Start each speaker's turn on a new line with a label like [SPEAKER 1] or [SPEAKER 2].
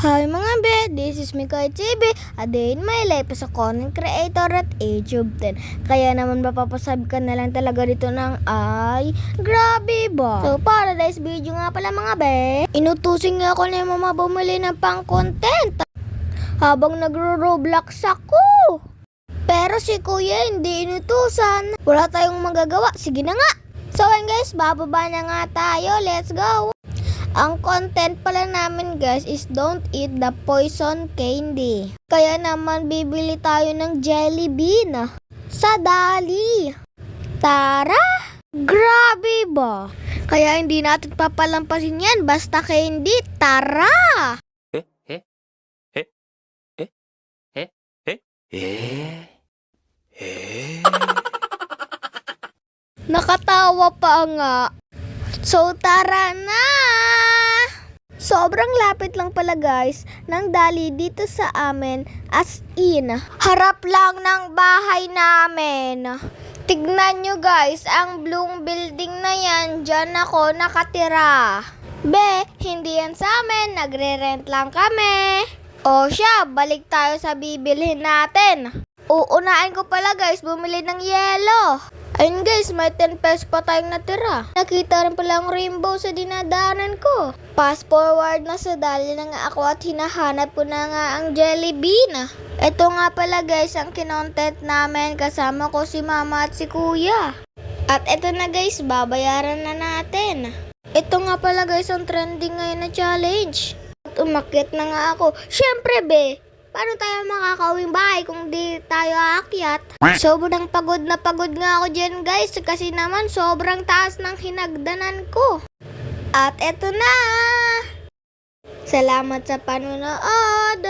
[SPEAKER 1] Hi mga be, this is Mikoy TV, a day in my life as a content creator at age of 10. Kaya naman mapapasabi ka na lang talaga dito ng ay, grabe ba? So para today's video nga pala mga be, inutusin nga ako ni mama bumili ng pang content habang nagro-roblox ako. Pero si kuya hindi inutusan, wala tayong magagawa, sige na nga. So guys, bababa na nga tayo, let's go. Ang content pala namin guys is don't eat the poison candy. Kaya naman bibili tayo ng jelly bean sa Dali. Tara! Grabe ba? Kaya hindi natin papalampasin yan basta candy. Tara! Nakatawa pa nga. So tara na! Sobrang lapit lang pala guys ng Dali dito sa amin, as in harap lang ng bahay namin. Tignan nyo guys, ang blue building na yan, dyan ako nakatira. Be, hindi yan sa amin, nagre-rent lang kami. O siya, balik tayo sa bibilhin natin. Uunahin ko pala guys, bumili ng yelo. Ayun guys, may 10 pesos pa tayong natira. Nakita rin pala ang rainbow sa dinadaanan ko. Fast forward na sa Dali na nga ako at hinahanap ko na nga ang jelly bean. Ito nga pala guys ang kinontent namin, kasama ko si mama at si kuya. At ito na guys, babayaran na natin. Ito nga pala guys ang trending ngayon na challenge. At umakyat na nga ako. Syempre be, paano tayo makakauwing bahay kung di tayo aakyat? Sobrang pagod na pagod nga ako dyan guys kasi naman sobrang taas ng hinagdanan ko. At eto na! Salamat sa panonood!